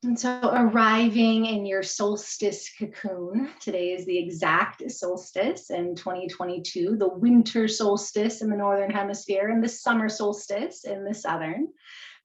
And so arriving in your solstice cocoon, today is the exact solstice in 2022, the winter solstice in the northern hemisphere and the summer solstice in the southern.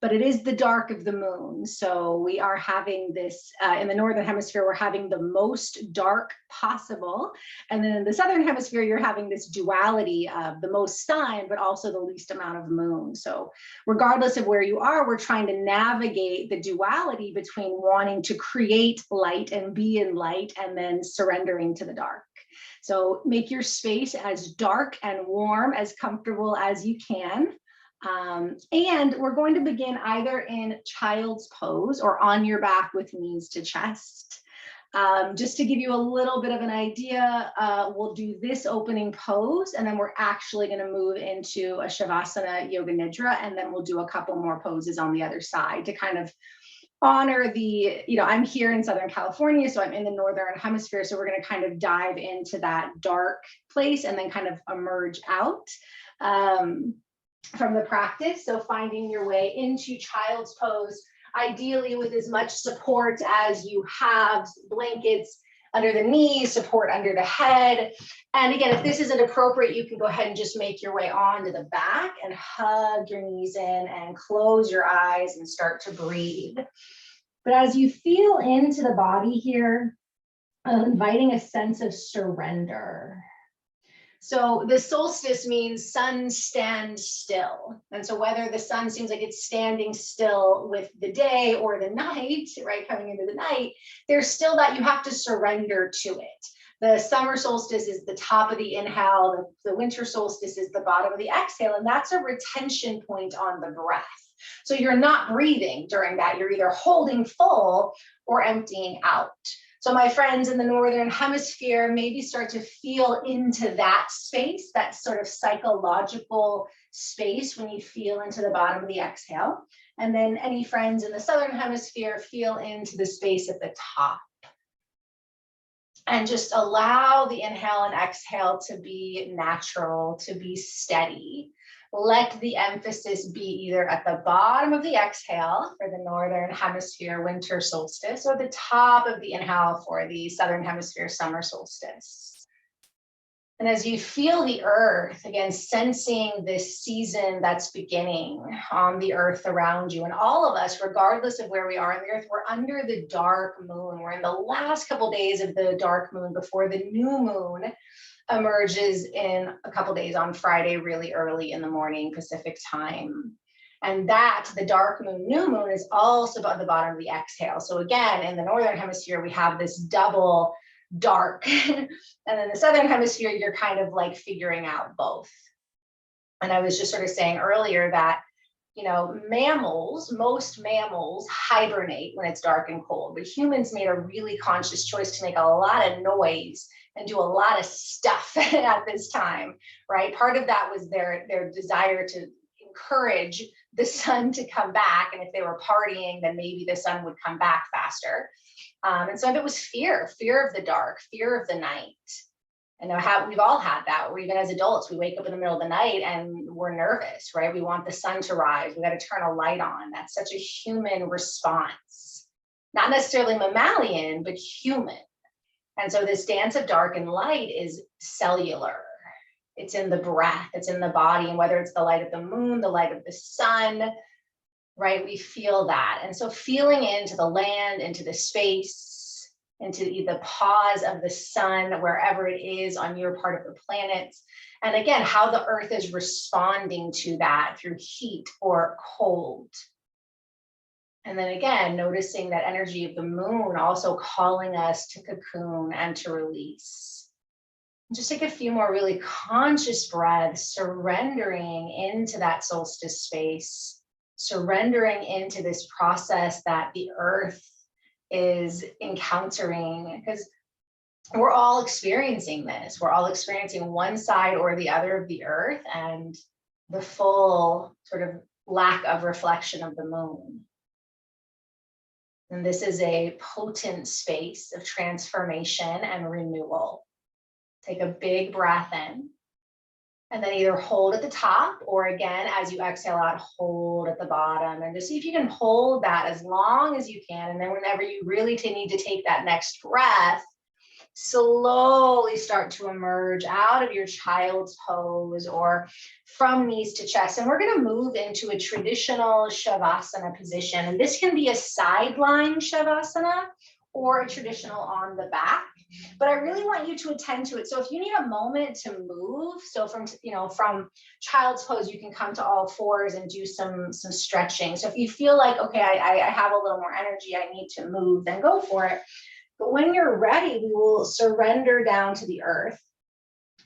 But it is the dark of the moon. So we are having this in the northern hemisphere, we're having the most dark possible. And then in the southern hemisphere, you're having this duality of the most sun, but also the least amount of moon. So regardless of where you are, we're trying to navigate the duality between wanting to create light and be in light and then surrendering to the dark. So make your space as dark and warm, as comfortable as you can. And we're going to begin either in child's pose or on your back with knees to chest. Just to give you a little bit of an idea, we'll do this opening pose, and then we're actually going to move into a Shavasana Yoga Nidra, and then we'll do a couple more poses on the other side to kind of honor the, I'm here in Southern California, so I'm in the Northern Hemisphere, so we're going to kind of dive into that dark place and then kind of emerge out. From the practice. So finding your way into child's pose, ideally with as much support as you have, blankets under the knees, support under the head. And again, if this isn't appropriate, you can go ahead and just make your way onto the back and hug your knees in and close your eyes and start to breathe. But as you feel into the body here, inviting a sense of surrender. So the solstice means sun stands still. And so whether the sun seems like it's standing still with the day or the night, right, coming into the night, there's still that you have to surrender to it. The summer solstice is the top of the inhale, the winter solstice is the bottom of the exhale, and that's a retention point on the breath. So you're not breathing during that. You're either holding full or emptying out. So my friends in the Northern Hemisphere, maybe start to feel into that space, that sort of psychological space when you feel into the bottom of the exhale. And then any friends in the Southern Hemisphere, feel into the space at the top. And just allow the inhale and exhale to be natural, to be steady. Let the emphasis be either at the bottom of the exhale for the Northern Hemisphere winter solstice or the top of the inhale for the Southern Hemisphere summer solstice. And as you feel the earth, again, sensing this season that's beginning on the earth around you, and all of us, regardless of where we are on the earth, we're under the dark moon. We're in the last couple of days of the dark moon before the new moon emerges in a couple days on Friday, really early in the morning Pacific time. And that, the dark moon, new moon, is also at the bottom of the exhale. So again, in the Northern Hemisphere, we have this double dark. And then the Southern Hemisphere, you're kind of like figuring out both. And I was just sort of saying earlier that, most mammals hibernate when it's dark and cold, but humans made a really conscious choice to make a lot of noise and do a lot of stuff at this time, right? Part of that was their desire to encourage the sun to come back. And if they were partying, then maybe the sun would come back faster. And some of it was fear of the dark, fear of the night. And we've all had that, or even as adults, we wake up in the middle of the night and we're nervous, right? We want the sun to rise. We got to turn a light on. That's such a human response, not necessarily mammalian, but human. And so this dance of dark and light is cellular. It's in the breath, it's in the body. And whether it's the light of the moon, the light of the sun, right? We feel that. And so feeling into the land, into the space, into the pause of the sun, wherever it is on your part of the planet. And again, how the earth is responding to that through heat or cold. And then again, noticing that energy of the moon also calling us to cocoon and to release. Just take a few more really conscious breaths, surrendering into that solstice space, surrendering into this process that the earth is encountering, because we're all experiencing this. We're all experiencing one side or the other of the earth and the full sort of lack of reflection of the moon. And this is a potent space of transformation and renewal. Take a big breath in. And then either hold at the top, or again, as you exhale out, hold at the bottom. And just see if you can hold that as long as you can. And then whenever you really need to take that next breath, slowly start to emerge out of your child's pose or from knees to chest. And we're going to move into a traditional Shavasana position. And this can be a sideline Shavasana or a traditional on the back. But I really want you to attend to it. So if you need a moment to move, so from child's pose, you can come to all fours and do some stretching. So if you feel like, okay, I have a little more energy, I need to move, then go for it. But when you're ready, we will surrender down to the earth.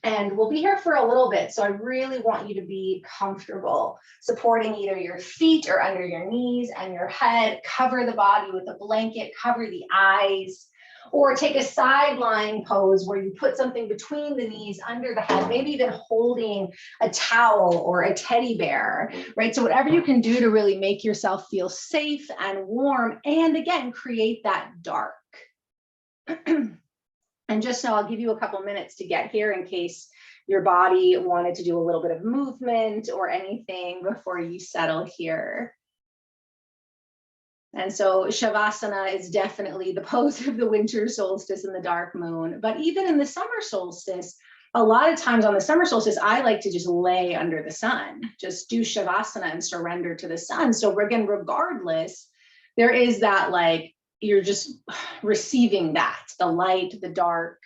And we'll be here for a little bit. So I really want you to be comfortable supporting either your feet or under your knees and your head. Cover the body with a blanket, cover the eyes, or take a sideline pose where you put something between the knees, under the head, maybe even holding a towel or a teddy bear, right? So whatever you can do to really make yourself feel safe and warm, and again, create that dark. And just so I'll give you a couple minutes to get here in case your body wanted to do a little bit of movement or anything before you settle here. And so Shavasana is definitely the pose of the winter solstice and the dark moon. But even in the summer solstice, a lot of times on the summer solstice, I like to just lay under the sun, just do Shavasana and surrender to the sun. So again, regardless, there is that, like, you're just receiving that, the light, the dark.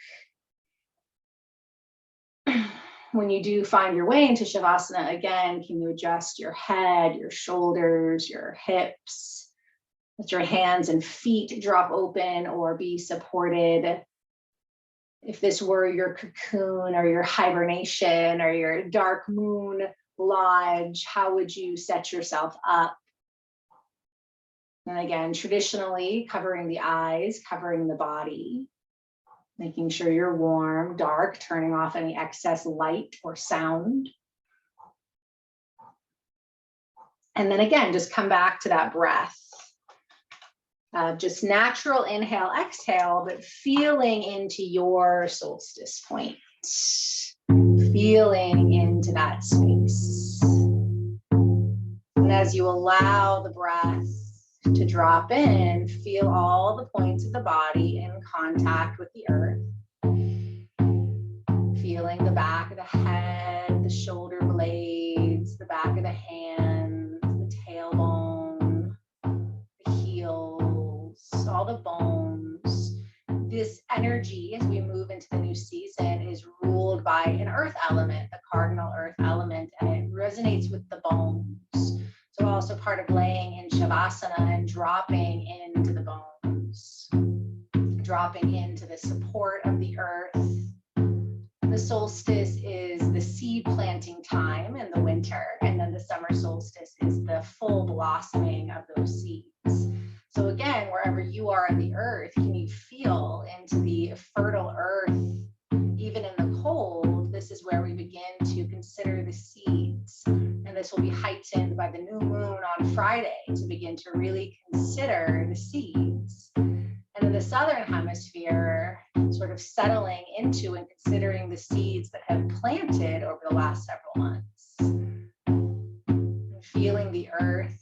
When you do find your way into Shavasana, again, can you adjust your head, your shoulders, your hips? Let your hands and feet drop open or be supported. If this were your cocoon or your hibernation or your dark moon lodge, how would you set yourself up? And again, traditionally covering the eyes, covering the body, making sure you're warm, dark, turning off any excess light or sound. And then again, just come back to that breath. Just natural inhale, exhale, but feeling into your solstice point, feeling into that space. And as you allow the breath to drop in, feel all the points of the body in contact with the earth. Feeling the back of the head, the shoulder blades, the back of the hands, the tailbone, the heels, all the bones. This energy, as we move into the new season, is ruled by an earth element, the cardinal earth element, and it resonates with the bones. So also part of laying in Shavasana and dropping into the bones, dropping into the support of the earth. The solstice is the seed planting time in the winter, and then the summer solstice is the full blossoming of those seeds. So again, wherever you are in the earth, can you feel into the fertile earth, even in the cold? This is where we begin to consider the seeds. And this will be heightened by the new moon on Friday to begin to really consider the seeds. And in the southern hemisphere, sort of settling into and considering the seeds that have planted over the last several months. Feeling the earth,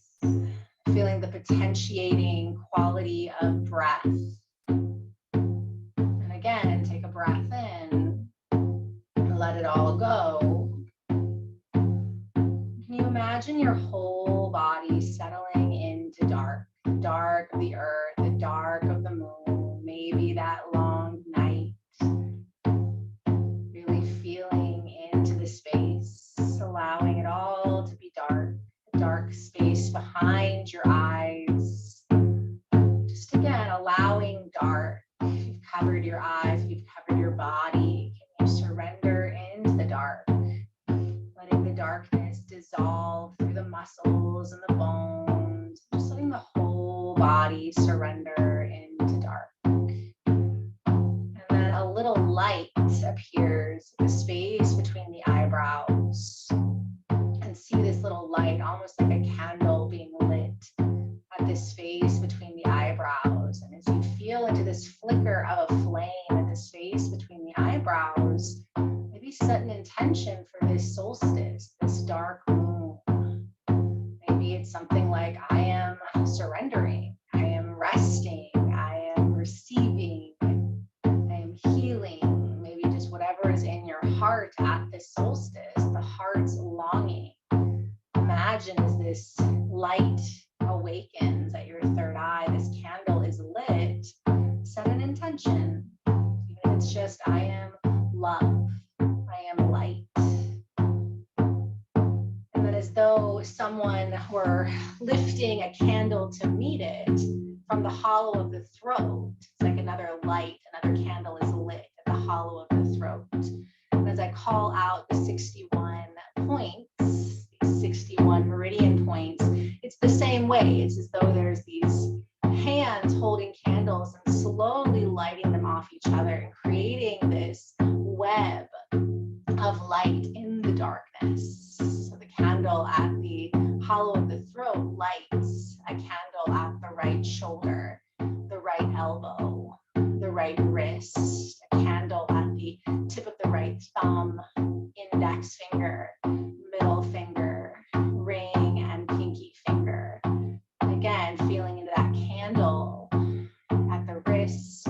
feeling the potentiating quality of breath. And again, take a breath in and let it all go. Can you imagine your whole body settling into dark? Dark of the earth, the dark of the moon, maybe that long night. Really feeling into the space, allowing it all to be dark, the dark space behind your eyes. Just again, allowing dark. If you've covered your eyes, if you've covered your body, can you surrender into the dark? Letting the darkness dissolve through the muscles and the bones, just letting the whole body surrender into dark. And then a little light appears in the space between the eyebrows. And see this little light, almost like a candle being lit at this space between the eyebrows. And as you feel into this flicker of a flame at the space between the eyebrows, maybe set an intention for this soul I am surrendering, I am resting, I am receiving, I am healing. Maybe just whatever is in your heart at this solstice, the heart's longing. Imagine as this light awakens at your third eye, this candle is lit, set an intention. Even if it's just, I am love, I am light. And then as though someone were lifting a candle to meet it from the hollow of the throat, it's like another light, another candle is lit at the hollow of the throat. And as I call out the 61 points, these 61 meridian points, it's the same way. It's as though there's these hands holding candles and slowly lighting them off each other and creating this web of light in the darkness. So the candle at the hollow of the throat lights a candle at the right shoulder, the right elbow, the right wrist, a candle at the tip of the right thumb, index finger, middle finger, ring, and pinky finger. Again, feeling into that candle at the wrist,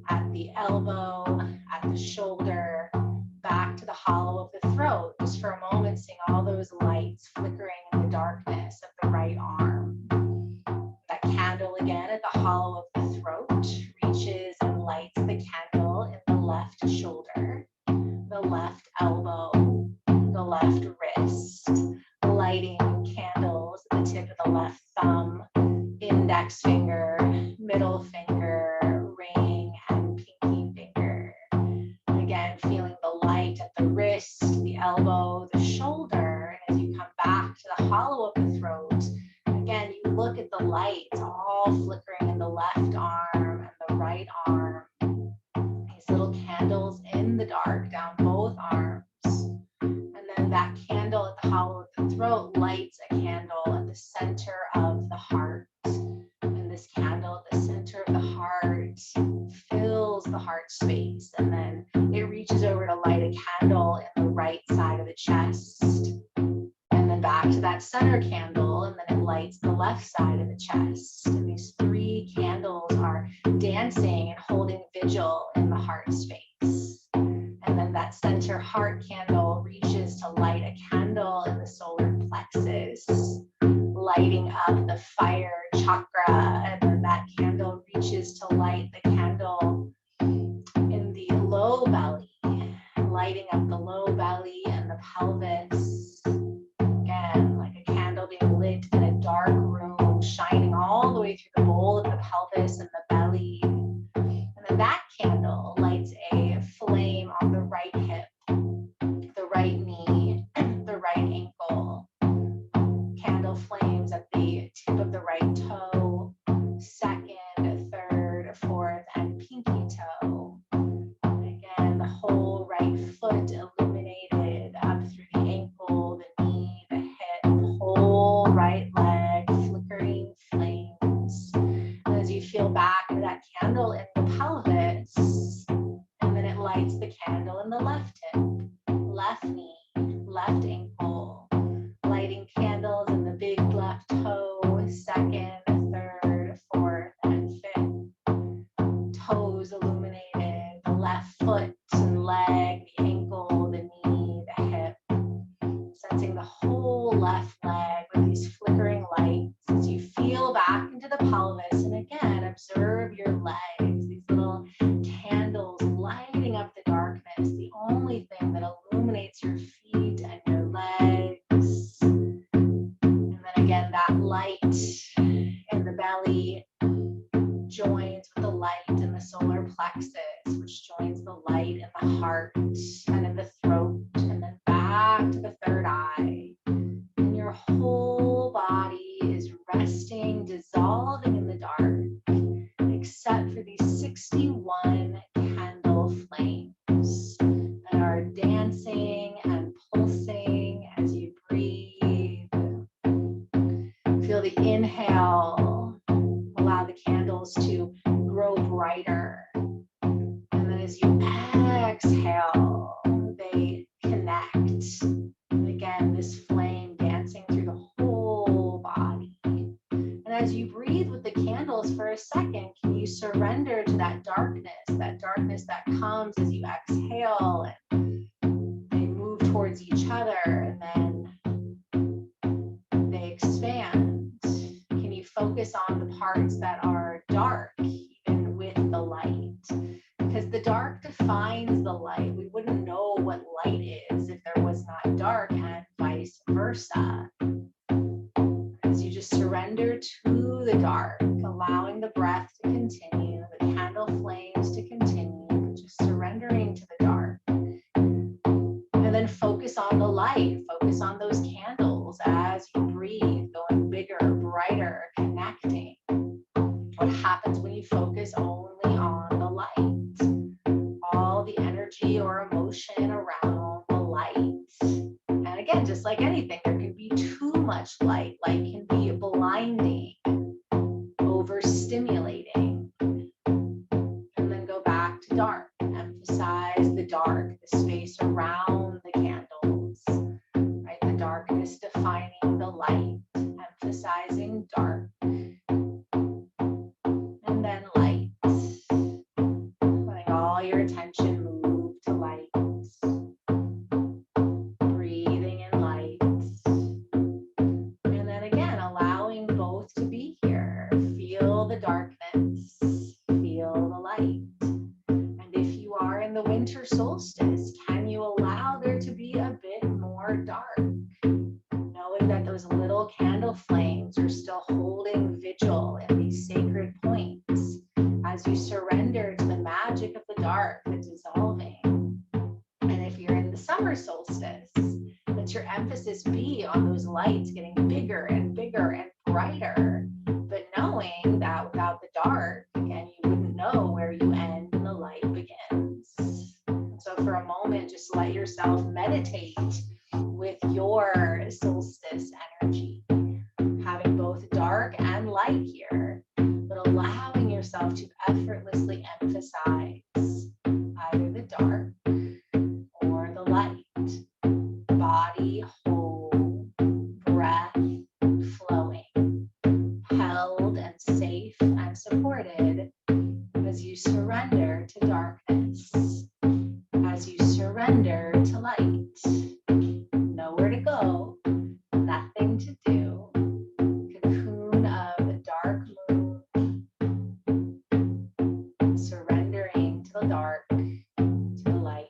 at the elbow, at the shoulder, back to the hollow of the throat, just for a moment, seeing all those lights flickering in the darkness of the right arm. That candle again at the hollow of the throat reaches and lights the candle in the left shoulder, the left elbow, the left wrist, lighting candles at the tip of the left thumb, index finger, middle finger, ring, and pinky finger. Again, feeling the light at the wrist, the elbow, the shoulder. And as you come back to the hollow of the throat, again, you look at the lights all flickering in the left arm and the right arm. These little candles in the dark down both arms. And then that candle at the hollow of the throat lights a candle at the center of the heart. And this candle at the center of the heart fills the heart space. And then it reaches over to light a candle in the right side of the chest. And then back to that center candle, and then it lights the left side of the chest. And these three candles are dancing and holding vigil in the heart space. And then that center heart candle reaches to light a candle in the solar plexus, lighting up the fire chakra. And then that candle reaches to light the candle in the low belly, lighting up the low belly and the pelvis. Again, like a candle being lit in a dark room, shining all the way through the bowl of the pelvis and the belly. And then that candle lights a flame on the right hip, the right knee, the right ankle. Candle flames at the tip of the right toe, second, third, fourth, and pinky toe. Again, the whole right foot illuminated up through the ankle, the knee, the hip, the whole right leg, flickering flames. And as you feel back into that candle in the pelvis, and then it lights the candle in the left hip, left knee, left ankle, lighting candles in the big left toe, second, third, fourth, and fifth. Toes illuminated, the left foot and leg, the ankle, the knee, the hip. Sensing the whole left leg with these flickering lights as you feel back into the pelvis. And again, observe your legs, these little candles lighting up the darkness, the only thing that illuminates your feet and your legs. And then again, that light in the belly joins with the light in the solar plexus, which joins the light in the heart and in the throat, and then back to the third eye. And your whole body is resting, dissolving in the dark, except for these 61 candle flames that are dancing and pulsing as you breathe. Feel the inhale, allow the candles to grow brighter. And then as you exhale, they connect. And again, this flame dancing through the whole body. as you breathe with the candles for a second, can you surrender to that darkness that comes as you exhale and they move towards each other and then they expand? Can you focus on the parts that are dark, even with the light? Because the dark defines the light. We wouldn't know what light is if there was not dark, and vice versa. As you just surrender to the dark, allowing the breath to continue, the candle flames to continue, just surrendering to the dark. And then focus on the light, focus on those candles as you breathe, going bigger, brighter, connecting. What happens when you focus only on the light? All the energy or emotion around the light. And again, just like anything, there can be too much light. Light can be blinding, overstimulating. And then go back to dark. Emphasize the dark, the space around the candles, right? The darkness defining the light, emphasizing dark. And then light. Letting all your attention move to light. Breathing in light. And then again, allowing both to be here. Feel the darkness, feel the light. And if you are in the winter solstice, can you allow there to be a bit more dark? Knowing that those little candle flames are still holding vigil in these sacred points as you surrender to the magic of the dark, the dissolving. And if you're in the summer solstice, let your emphasis be on those lights getting bigger and bigger and brighter, but knowing that without the dark, again, you wouldn't know where you end and the light begins. So for a moment, just let yourself meditate with your solstice energy, having both dark and light here, but allowing yourself to effortlessly emphasize either the dark or the light. Body whole, breath flowing, held and safe and supported as you surrender to darkness, as you surrender to light. Nowhere to go, nothing to do. Cocoon of dark moon, surrendering to the dark, to the light.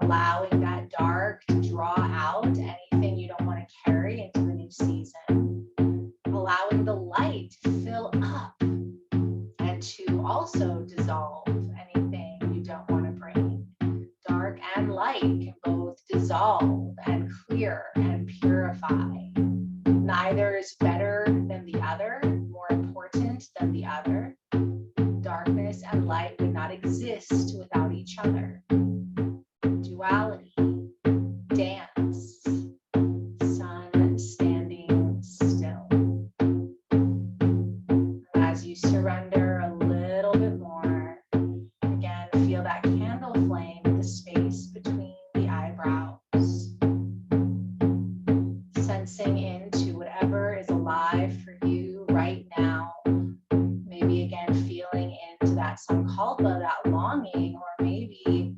Allowing that dark to draw out anything you don't want to carry into the new season. Allowing the light to fill up and to also dissolve anything you don't want to bring. Dark and light can both dissolve and clear and purify. Neither is better than the other, more important than the other. Darkness and light would not exist without each other. Duality, dance, sun standing still. As you surrender a little bit more, again, feel that candle flame in the space between the eyebrows. Sensing into whatever is alive for you right now. Maybe again, feeling into that sankalpa, that longing, or maybe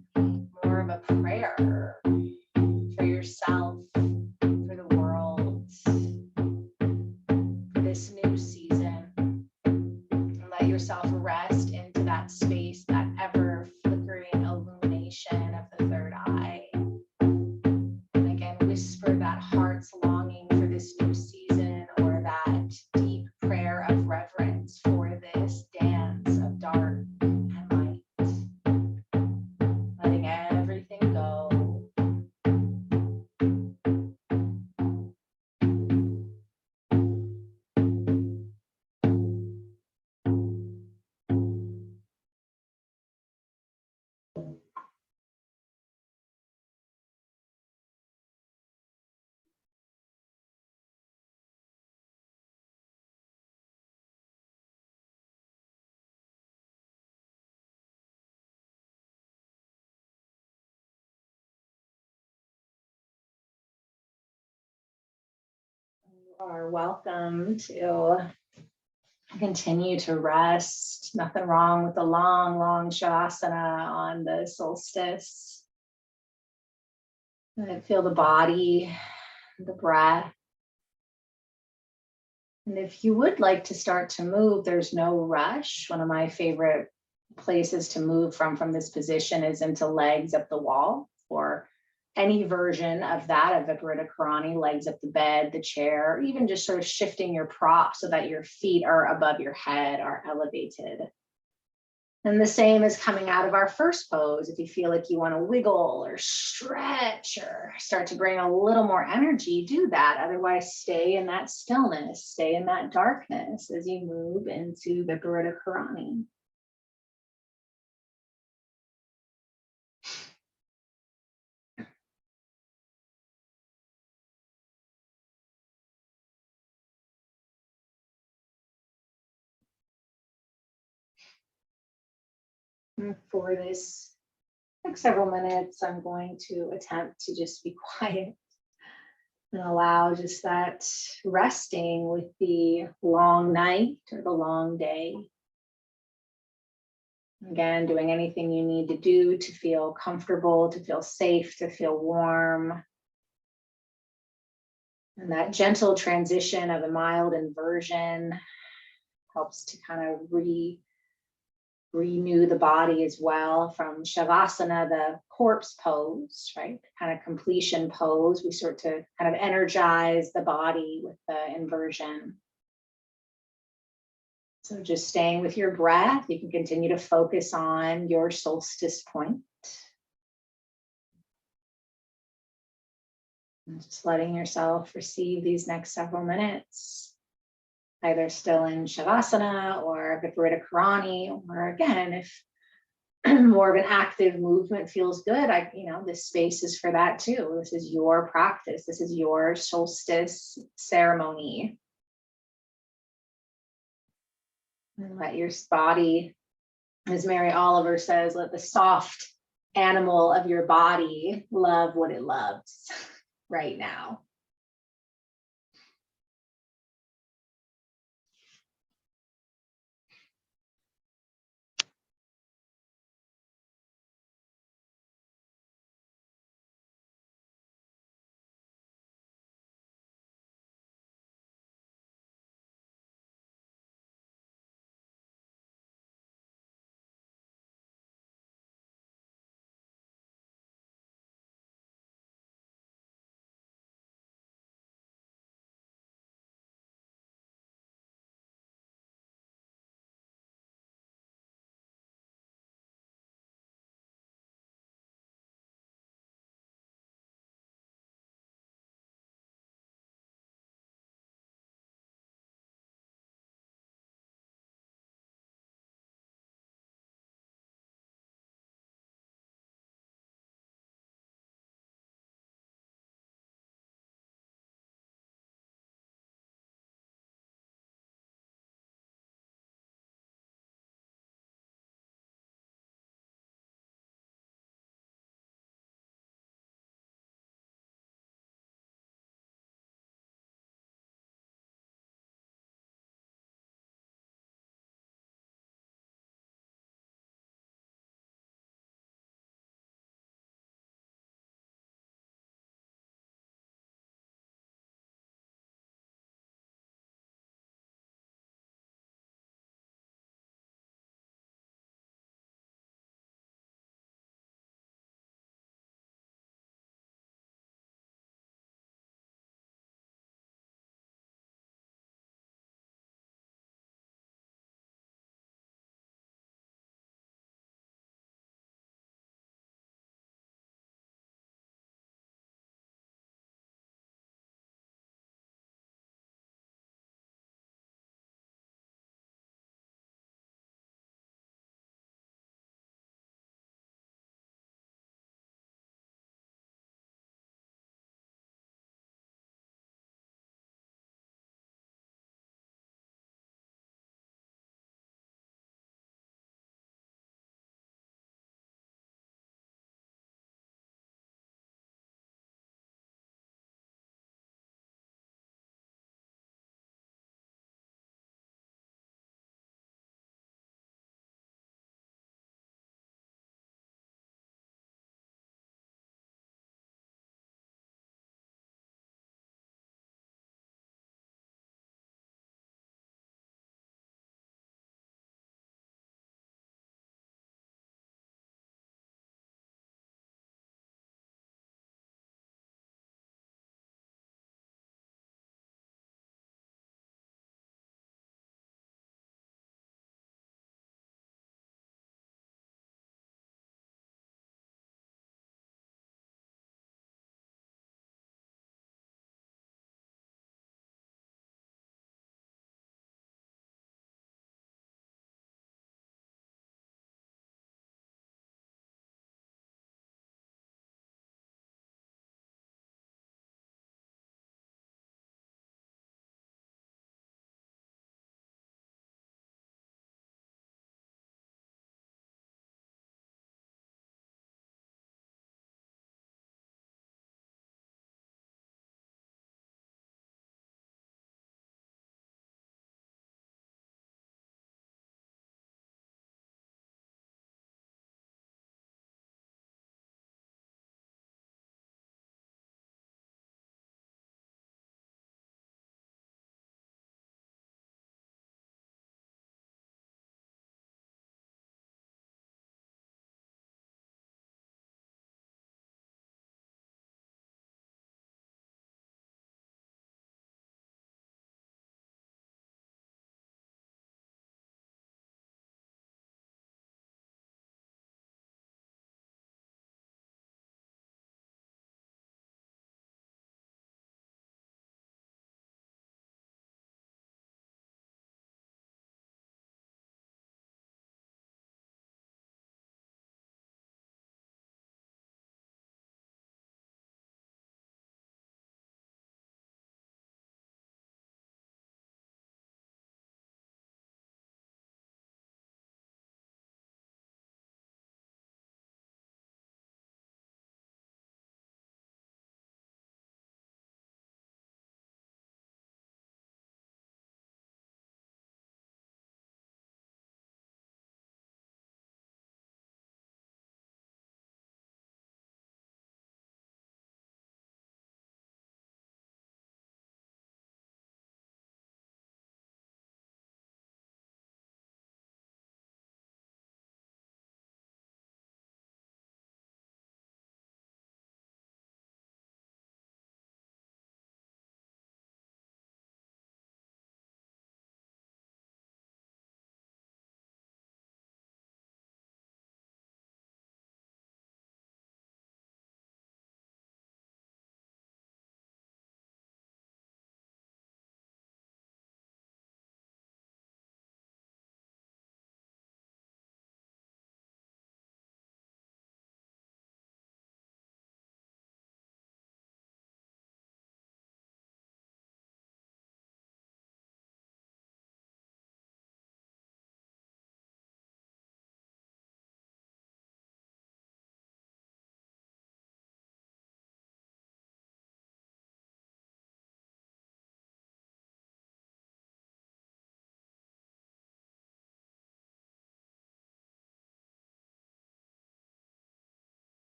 are welcome to continue to rest. Nothing wrong with the long, long shavasana on the solstice. And feel the body, the breath. And if you would like to start to move, there's no rush. One of my favorite places to move from this position is into legs up the wall, or any version of that, of Viparita Karani, legs up the bed, the chair, or even just sort of shifting your prop so that your feet are above your head, are elevated. And the same is coming out of our first pose. If you feel like you want to wiggle or stretch or start to bring a little more energy, do that. Otherwise, stay in that stillness, stay in that darkness as you move into Viparita Karani. And for this next several minutes, I'm going to attempt to just be quiet and allow just that resting with the long night or the long day. Again, doing anything you need to do to feel comfortable, to feel safe, to feel warm. And that gentle transition of a mild inversion helps to kind of renew the body as well. From Shavasana, the corpse pose, right? Kind of completion pose. We start to kind of energize the body with the inversion. So just staying with your breath, you can continue to focus on your solstice point. And just letting yourself receive these next several minutes, either still in Shavasana or Viparita Karani, or again, if more of an active movement feels good, this space is for that too. This is your practice. This is your solstice ceremony. And let your body, as Mary Oliver says, let the soft animal of your body love what it loves right now.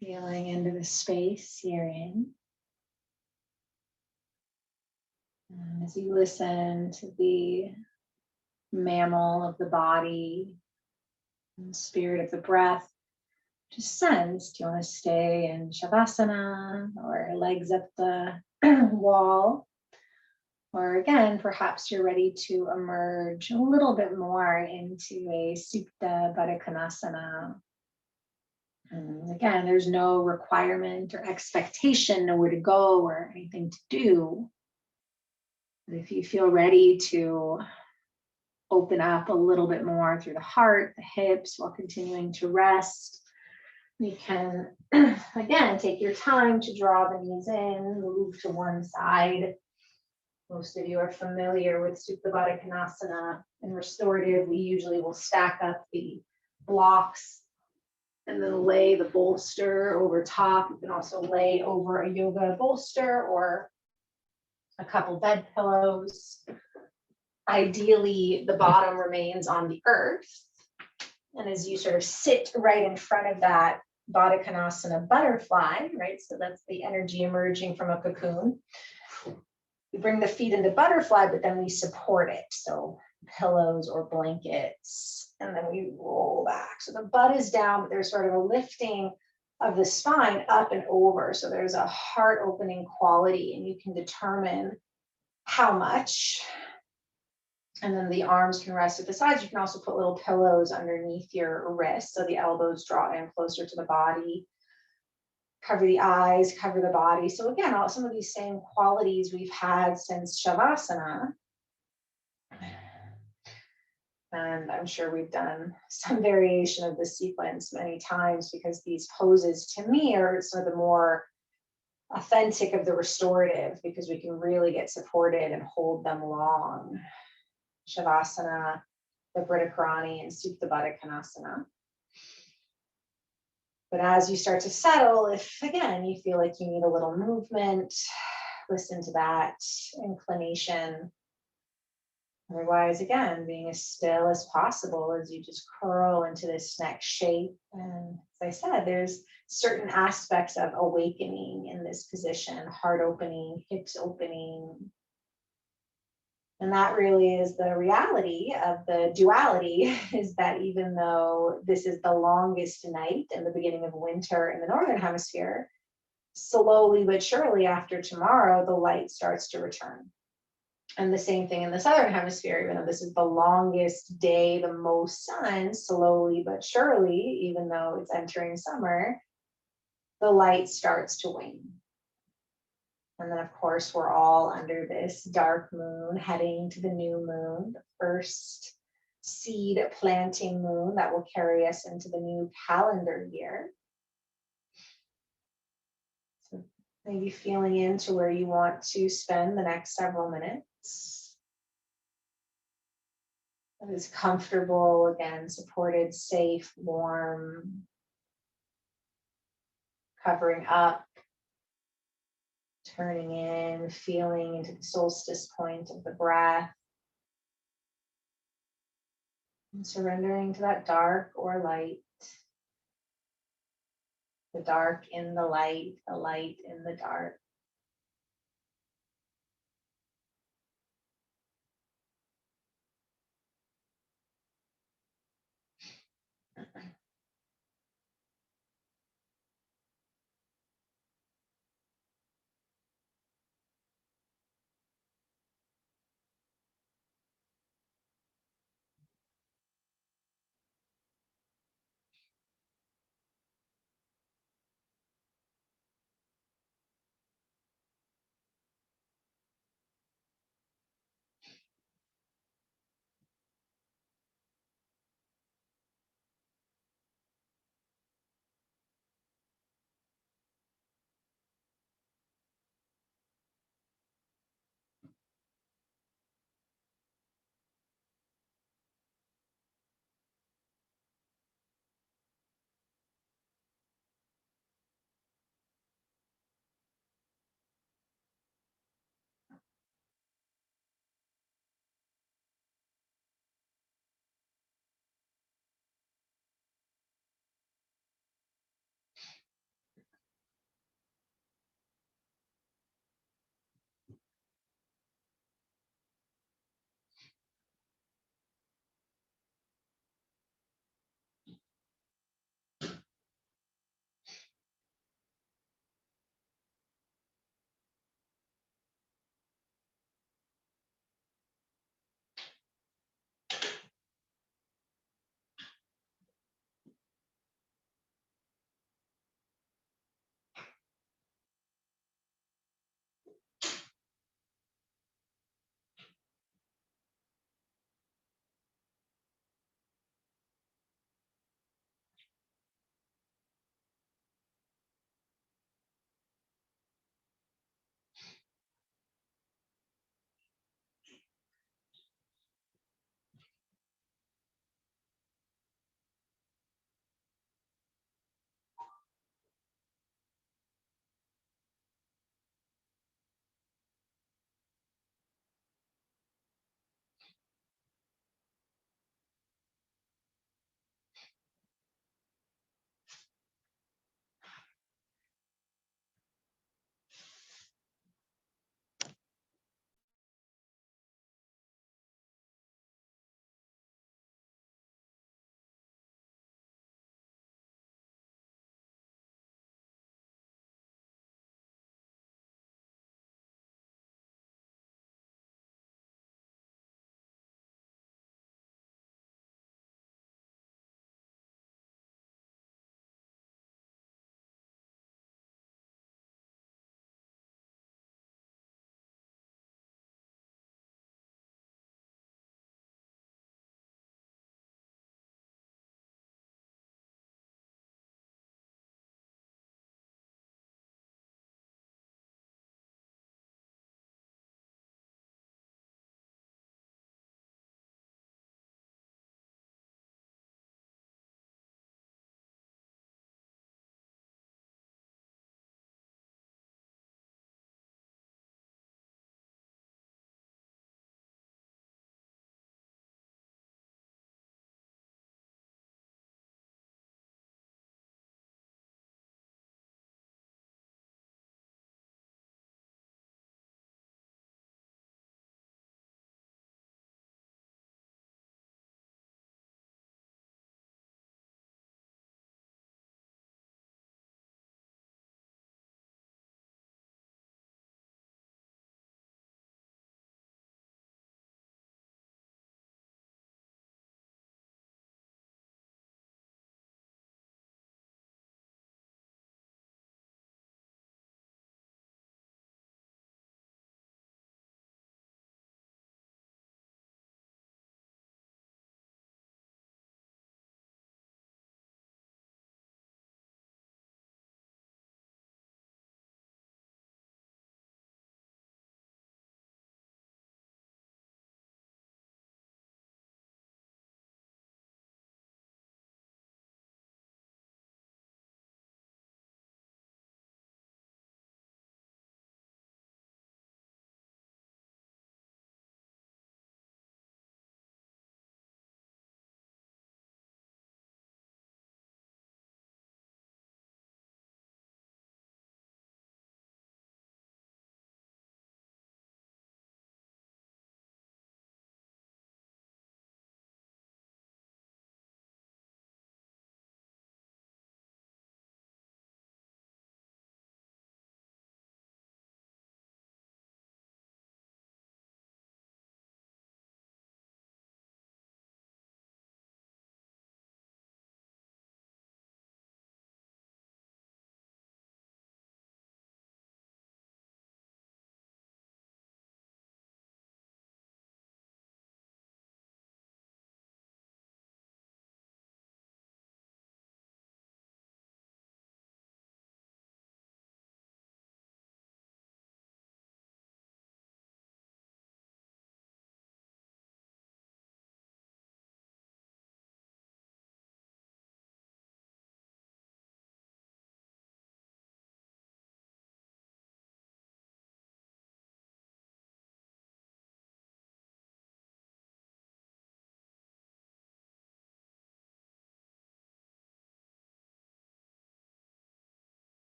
Feeling into the space you're in. And as you listen to the mammal of the body and spirit of the breath, just sense, do you want to stay in Shavasana or legs up the wall? Or again, perhaps you're ready to emerge a little bit more into a Supta Baddha Konasana. And again, there's no requirement or expectation, nowhere to go or anything to do. But if you feel ready to open up a little bit more through the heart, the hips, while continuing to rest, you can, again, take your time to draw the knees in, move to one side. Most of you are familiar with Supta Baddha Konasana. In restorative, we usually will stack up the blocks and then lay the bolster over top. You can also lay over a yoga bolster or a couple bed pillows. Ideally, the bottom remains on the earth. And as you sort of sit right in front of that Baddha Konasana butterfly, right? So that's the energy emerging from a cocoon. We bring the feet into butterfly, but then we support it. So pillows or blankets, and then we roll back. So the butt is down, but there's sort of a lifting of the spine up and over. So there's a heart opening quality, and you can determine how much. And then the arms can rest at the sides. You can also put little pillows underneath your wrists so the elbows draw in closer to the body. Cover the eyes, cover the body. So again, all some of these same qualities we've had since Shavasana. And I'm sure we've done some variation of this sequence many times, because these poses to me are some of the more authentic of the restorative, because we can really get supported and hold them long. Shavasana, the Brihakarani, and Supta Baddha Konasana. But as you start to settle, if again you feel like you need a little movement, listen to that inclination. Otherwise, again, being as still as possible as you just curl into this next shape. And as I said, there's certain aspects of awakening in this position: heart opening, hips opening. And that really is the reality of the duality, is that even though this is the longest night and the beginning of winter in the Northern Hemisphere, slowly but surely after tomorrow, the light starts to return. And the same thing in the Southern Hemisphere, even though this is the longest day, the most sun, slowly but surely, even though it's entering summer, the light starts to wane. And then, of course, we're all under this dark moon heading to the new moon, the first seed planting moon that will carry us into the new calendar year. So maybe feeling into where you want to spend the next several minutes. That is comfortable, again, supported, safe, warm, covering up, turning in, feeling into the solstice point of the breath. And surrendering to that dark or light. The dark in the light in the dark.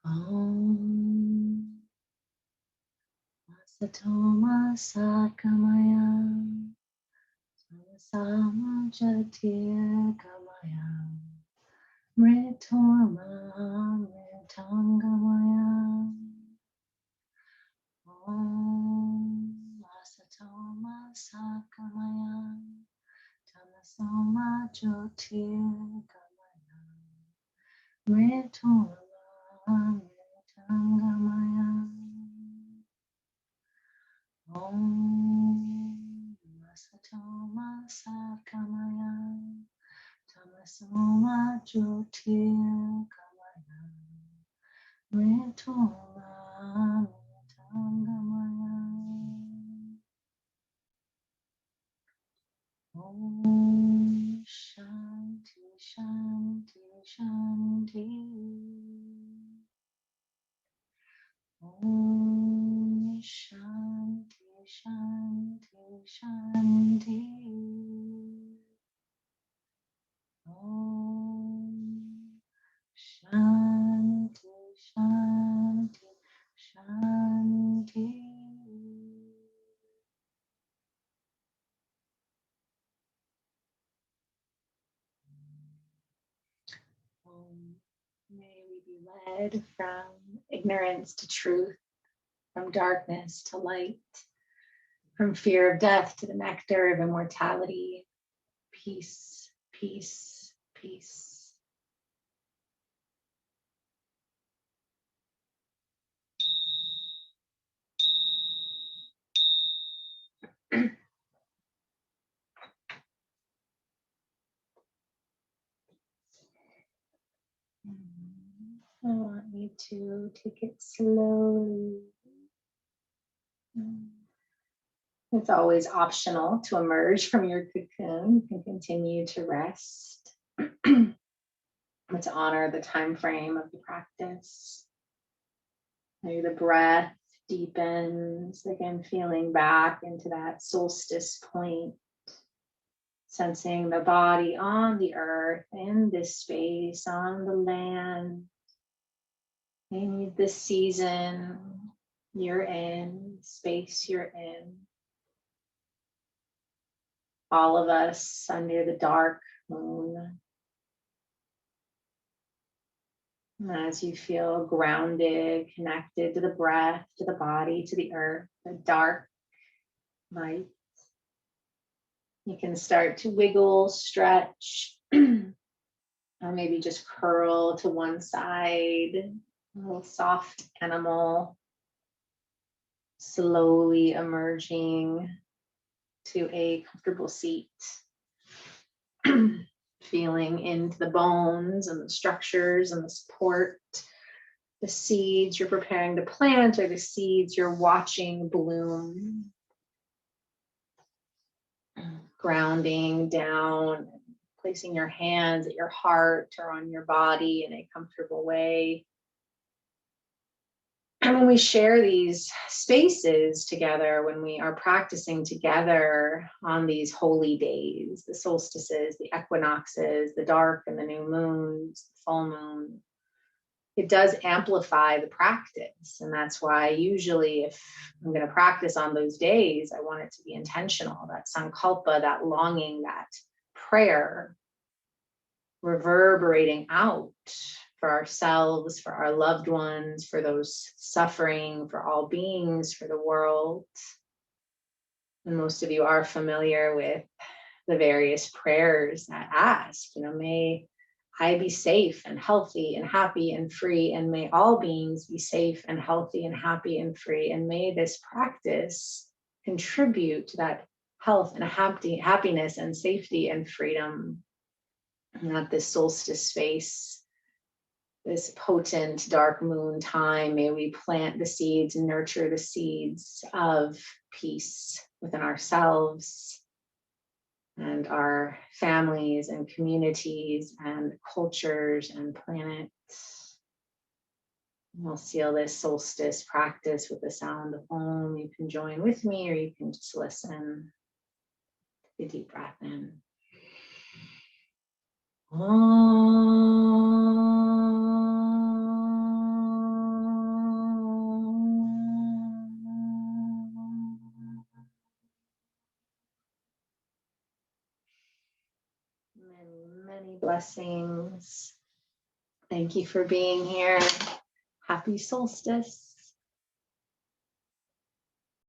Om Asatoma Sakamaya Tamasama Jyotir Kamaya Mritorma Mritangamaya Om Asatoma Sakamaya Tamasoma Jyotir Kamaya Mritorma Mritangamaya Om Asatoma Sakamaya Tamasoma Jyotir Kamaya Mritoma Mritangamaya Om Shanti Shanti Shanti Om Shanti Shanti Shanti Om Shanti Shanti Shanti. May we be led from ignorance to truth, from darkness to light, from fear of death to the nectar of immortality. Peace, peace, peace. I want you to take it slowly. It's always optional to emerge from your cocoon. You can continue to rest, but to honor the time frame of the practice. Maybe the breath deepens, again, feeling back into that solstice point, sensing the body on the earth, in this space, on the land, maybe this season you're in, space you're in. All of us under the dark moon. And as you feel grounded, connected to the breath, to the body, to the earth, the dark light, you can start to wiggle, stretch, or maybe just curl to one side, a little soft animal, slowly emerging to a comfortable seat. Feeling into the bones and the structures and the support, the seeds you're preparing to plant or the seeds you're watching bloom. Grounding down, placing your hands at your heart or on your body in a comfortable way. And when we share these spaces together, when we are practicing together on these holy days, the solstices, the equinoxes, the dark and the new moons, the full moon, it does amplify the practice. And that's why usually if I'm going to practice on those days, I want it to be intentional, that sankalpa, that longing, that prayer reverberating out for ourselves, for our loved ones, for those suffering, for all beings, for the world. And most of you are familiar with the various prayers that ask, may I be safe and healthy and happy and free, and may all beings be safe and healthy and happy and free, and may this practice contribute to that health and happiness and safety and freedom. And at this solstice space, this potent dark moon time, may we plant the seeds and nurture the seeds of peace within ourselves and our families and communities and cultures and planets. We'll seal this solstice practice with the sound of Om. You can join with me or you can just listen. Take a deep breath in. Om. Blessings. Thank you for being here. Happy solstice.